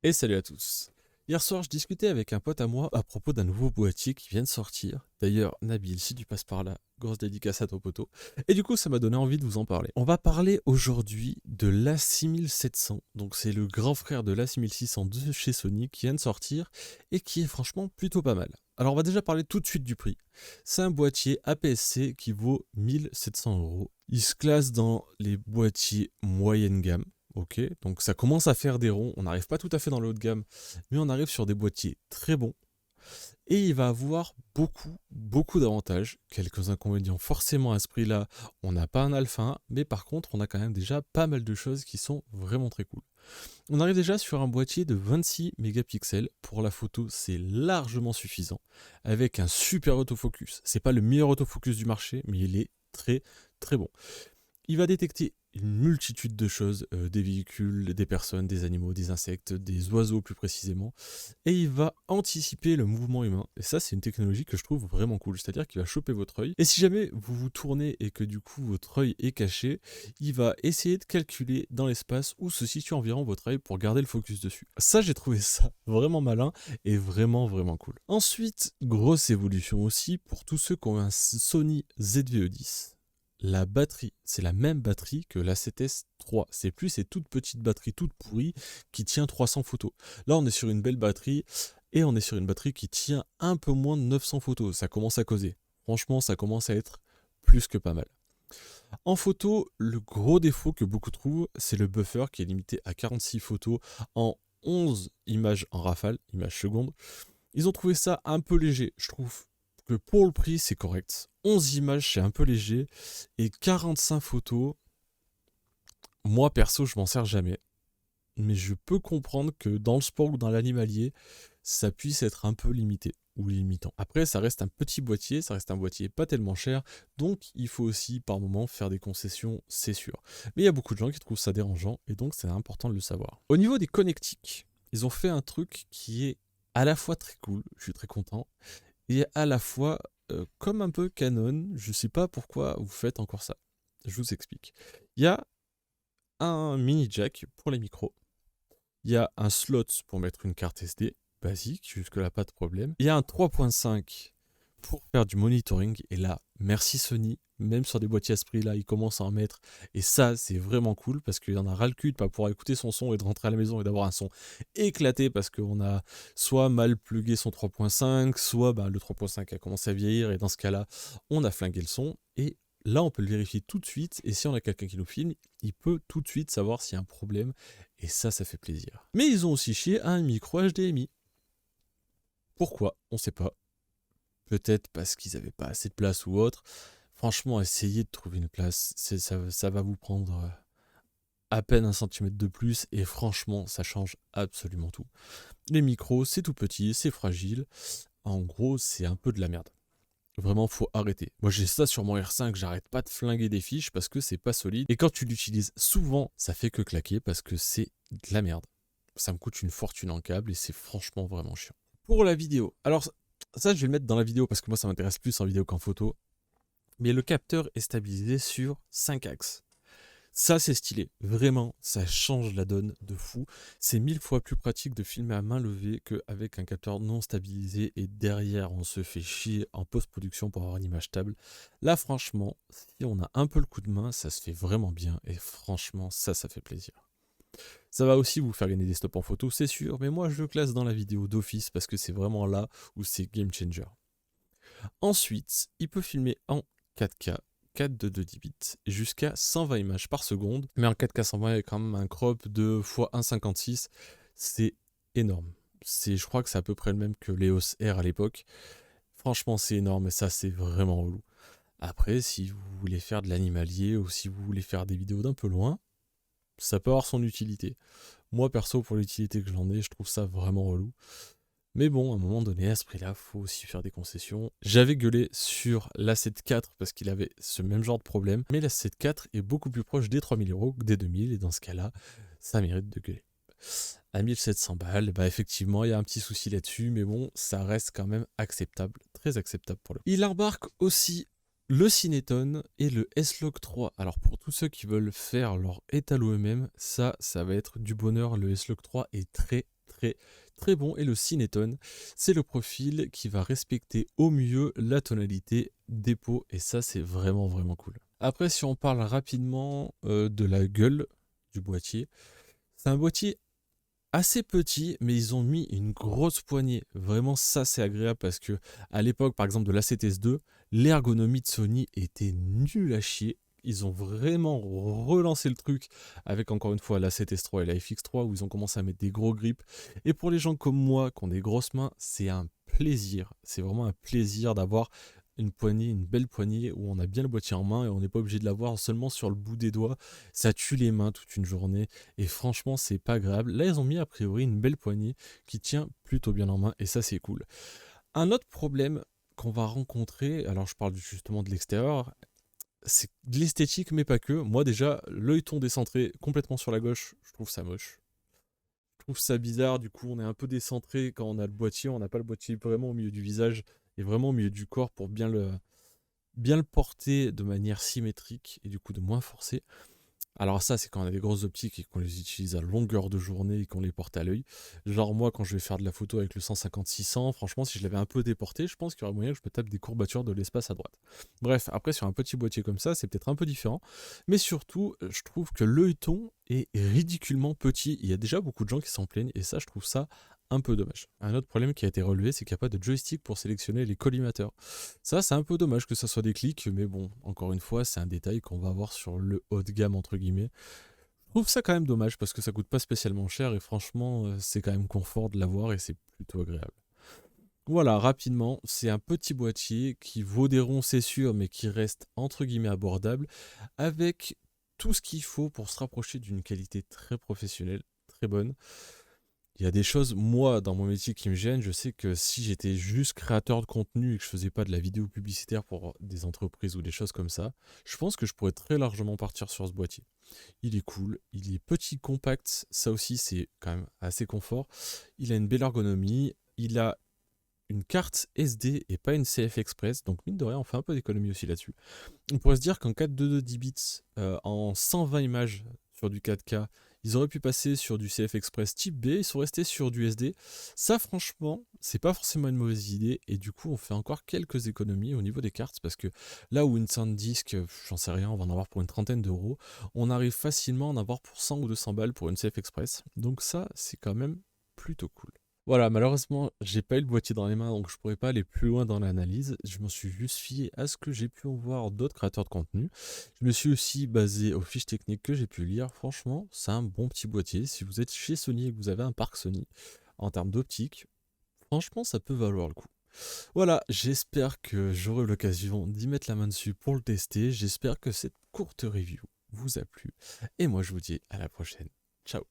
Et salut à tous. Hier soir, je discutais avec un pote à moi à propos d'un nouveau boîtier qui vient de sortir. D'ailleurs, Nabil, si tu passes par là, grosse dédicace à ton poteau. Et du coup, ça m'a donné envie de vous en parler. On va parler aujourd'hui de l'A6700. Donc, c'est le grand frère de l'A6600 de chez Sony qui vient de sortir et qui est franchement plutôt pas mal. Alors, on va déjà parler tout de suite du prix. C'est un boîtier APS-C qui vaut 1 700 €. Il se classe dans les boîtiers moyenne gamme. Ok, donc ça commence à faire des ronds, on n'arrive pas tout à fait dans le haut de gamme, mais on arrive sur des boîtiers très bons. Et il va avoir beaucoup d'avantages, quelques inconvénients forcément à ce prix-là. On n'a pas un Alpha 1, mais par contre on a quand même déjà pas mal de choses qui sont vraiment très cool. On arrive déjà sur un boîtier de 26 mégapixels, pour la photo c'est largement suffisant, avec un super autofocus. C'est pas le meilleur autofocus du marché, mais il est très bon. Il va détecter une multitude de choses, des véhicules, des personnes, des animaux, des insectes, des oiseaux plus précisément, et il va anticiper le mouvement humain. Et ça, c'est une technologie que je trouve vraiment cool, c'est-à-dire qu'il va choper votre œil, et si jamais vous vous tournez et que du coup votre œil est caché, il va essayer de calculer dans l'espace où se situe environ votre œil pour garder le focus dessus. Ça, j'ai trouvé ça vraiment malin et vraiment cool. Ensuite, grosse évolution aussi pour tous ceux qui ont un Sony ZV-E10. La batterie, c'est la même batterie que la 7S3. C'est plus ces toutes petites batteries toutes pourries qui tient 300 photos. Là, on est sur une belle batterie et on est sur une batterie qui tient un peu moins de 900 photos. Ça commence à causer. Franchement, ça commence à être plus que pas mal. En photo, le gros défaut que beaucoup trouvent, c'est le buffer qui est limité à 46 photos en 11 images en rafale, images secondes. Ils ont trouvé ça un peu léger, je trouve que pour le prix, c'est correct. 11 images, c'est un peu léger. Et 45 photos, moi perso, je m'en sers jamais. Mais je peux comprendre que dans le sport ou dans l'animalier, ça puisse être un peu limité ou limitant. Après, ça reste un petit boîtier, ça reste un boîtier pas tellement cher, donc il faut aussi par moment faire des concessions, c'est sûr. Mais il y a beaucoup de gens qui trouvent ça dérangeant, et donc c'est important de le savoir. Au niveau des connectiques, ils ont fait un truc qui est à la fois très cool, je suis très content, et à la fois comme un peu Canon, je sais pas pourquoi vous faites encore ça. Je vous explique. Il y a un mini jack pour les micros. Il y a un slot pour mettre une carte SD, basique, jusque-là pas de problème. Il y a un 3.5 pour faire du monitoring, et là, merci Sony, même sur des boîtiers à ce prix-là, ils commencent à en mettre, et ça, c'est vraiment cool, parce qu'il y en a ras le cul de pas pouvoir écouter son son et de rentrer à la maison et d'avoir un son éclaté, parce qu'on a soit mal plugué son 3.5, soit le 3.5 a commencé à vieillir, et dans ce cas-là, on a flingué le son, et là, on peut le vérifier tout de suite, et si on a quelqu'un qui nous filme, il peut tout de suite savoir s'il y a un problème, et ça fait plaisir. Mais ils ont aussi chié à un micro HDMI. Pourquoi? On sait pas. Peut-être parce qu'ils n'avaient pas assez de place ou autre. Franchement, essayez de trouver une place. Ça va vous prendre à peine 1 centimètre de plus, et franchement, ça change absolument tout. Les micros, c'est tout petit, c'est fragile. En gros, c'est un peu de la merde. Vraiment, faut arrêter. Moi, j'ai ça sur mon R5, j'arrête pas de flinguer des fiches parce que c'est pas solide. Et quand tu l'utilises souvent, ça fait que claquer parce que c'est de la merde. Ça me coûte une fortune en câble et c'est franchement vraiment chiant. Pour la vidéo, alors ça, je vais le mettre dans la vidéo parce que moi, ça m'intéresse plus en vidéo qu'en photo. Mais le capteur est stabilisé sur 5 axes. Ça, c'est stylé. Vraiment, ça change la donne de fou. C'est 1000 fois plus pratique de filmer à main levée qu'avec un capteur non stabilisé, et derrière, on se fait chier en post-production pour avoir une image stable. Là, franchement, si on a un peu le coup de main, ça se fait vraiment bien, et franchement, ça fait plaisir. Ça va aussi vous faire gagner des stops en photo, c'est sûr, mais moi, je le classe dans la vidéo d'office parce que c'est vraiment là où c'est game changer. Ensuite, il peut filmer en 4K, 4 de 2 bits, jusqu'à 120 images par seconde. Mais en 4K 120, il y a quand même un crop de x1,56. C'est énorme. Je crois que c'est à peu près le même que l'EOS R à l'époque. Franchement, c'est énorme et ça, c'est vraiment relou. Après, si vous voulez faire de l'animalier ou si vous voulez faire des vidéos d'un peu loin, ça peut avoir son utilité. Moi, perso, pour l'utilité que j'en ai, je trouve ça vraiment relou. Mais bon, à un moment donné, à ce prix-là, faut aussi faire des concessions. J'avais gueulé sur l'A7 IV parce qu'il avait ce même genre de problème, mais l'A7 IV est beaucoup plus proche des 3000 € que des 2000, et dans ce cas-là, ça mérite de gueuler. À 1700 balles, effectivement, il y a un petit souci là-dessus, mais bon, ça reste quand même acceptable, très acceptable pour le coup. Il embarque aussi le Cineton et le S-Log 3. Alors pour tous ceux qui veulent faire leur étalo eux-mêmes, ça va être du bonheur. Le S-Log 3 est très très bon. Et le Cineton, c'est le profil qui va respecter au mieux la tonalité des peaux, et ça c'est vraiment vraiment cool. Après, si on parle rapidement de la gueule du boîtier, c'est un boîtier assez petit, mais ils ont mis une grosse poignée. Vraiment, ça, c'est agréable parce que à l'époque, par exemple, de l'A7S2, l'ergonomie de Sony était nulle à chier. Ils ont vraiment relancé le truc avec, encore une fois, l'A7S3 et la FX3 où ils ont commencé à mettre des gros grips. Et pour les gens comme moi qui ont des grosses mains, c'est un plaisir. C'est vraiment un plaisir d'avoir une poignée, une belle poignée où on a bien le boîtier en main et on n'est pas obligé de l'avoir seulement sur le bout des doigts. Ça tue les mains toute une journée. Et franchement, c'est pas agréable. Là, ils ont mis a priori une belle poignée qui tient plutôt bien en main et ça, c'est cool. Un autre problème qu'on va rencontrer, alors je parle justement de l'extérieur, c'est de l'esthétique, mais pas que. Moi, déjà, l'œilleton décentré complètement sur la gauche, je trouve ça moche. Je trouve ça bizarre. Du coup, on est un peu décentré quand on a le boîtier. On n'a pas le boîtier vraiment au milieu du visage et vraiment au milieu du corps pour bien le porter de manière symétrique et du coup de moins forcer. Alors ça, c'est quand on a des grosses optiques et qu'on les utilise à longueur de journée et qu'on les porte à l'œil. Genre moi, quand je vais faire de la photo avec le 150-600, franchement, si je l'avais un peu déporté, je pense qu'il y aurait moyen que je me tape des courbatures de l'espace à droite. Bref, après, sur un petit boîtier comme ça, c'est peut-être un peu différent. Mais surtout, je trouve que l'œilleton est ridiculement petit. Il y a déjà beaucoup de gens qui s'en plaignent et ça, je trouve ça un peu dommage. Un autre problème qui a été relevé, c'est qu'il n'y a pas de joystick pour sélectionner les collimateurs. Ça, c'est un peu dommage que ça soit des clics, mais bon, encore une fois, c'est un détail qu'on va avoir sur le haut de gamme, entre guillemets. Je trouve ça quand même dommage parce que ça coûte pas spécialement cher et franchement, c'est quand même confort de l'avoir et c'est plutôt agréable. Voilà, rapidement, c'est un petit boîtier qui vaut des ronds, c'est sûr, mais qui reste entre guillemets abordable, avec tout ce qu'il faut pour se rapprocher d'une qualité très professionnelle, très bonne. Il y a des choses, moi, dans mon métier qui me gênent. Je sais que si j'étais juste créateur de contenu et que je faisais pas de la vidéo publicitaire pour des entreprises ou des choses comme ça, je pense que je pourrais très largement partir sur ce boîtier. Il est cool, il est petit, compact, ça aussi c'est quand même assez confort. Il a une belle ergonomie, il a une carte SD et pas une CF Express, donc mine de rien on fait un peu d'économie aussi là-dessus. On pourrait se dire qu'en 422 10 bits, en 120 images sur du 4K, ils auraient pu passer sur du CF Express type B, ils sont restés sur du SD. Ça, franchement, c'est pas forcément une mauvaise idée, et du coup, on fait encore quelques économies au niveau des cartes, parce que là où une SanDisk, j'en sais rien, on va en avoir pour une trentaine d'euros, on arrive facilement à en avoir pour 100 ou 200 balles pour une CF Express. Donc ça, c'est quand même plutôt cool. Voilà, malheureusement, j'ai pas eu le boîtier dans les mains, donc je pourrais pas aller plus loin dans l'analyse. Je m'en suis juste fié à ce que j'ai pu en voir d'autres créateurs de contenu. Je me suis aussi basé aux fiches techniques que j'ai pu lire. Franchement, c'est un bon petit boîtier. Si vous êtes chez Sony et que vous avez un parc Sony, en termes d'optique, franchement, ça peut valoir le coup. Voilà, j'espère que j'aurai l'occasion d'y mettre la main dessus pour le tester. J'espère que cette courte review vous a plu. Et moi, je vous dis à la prochaine. Ciao.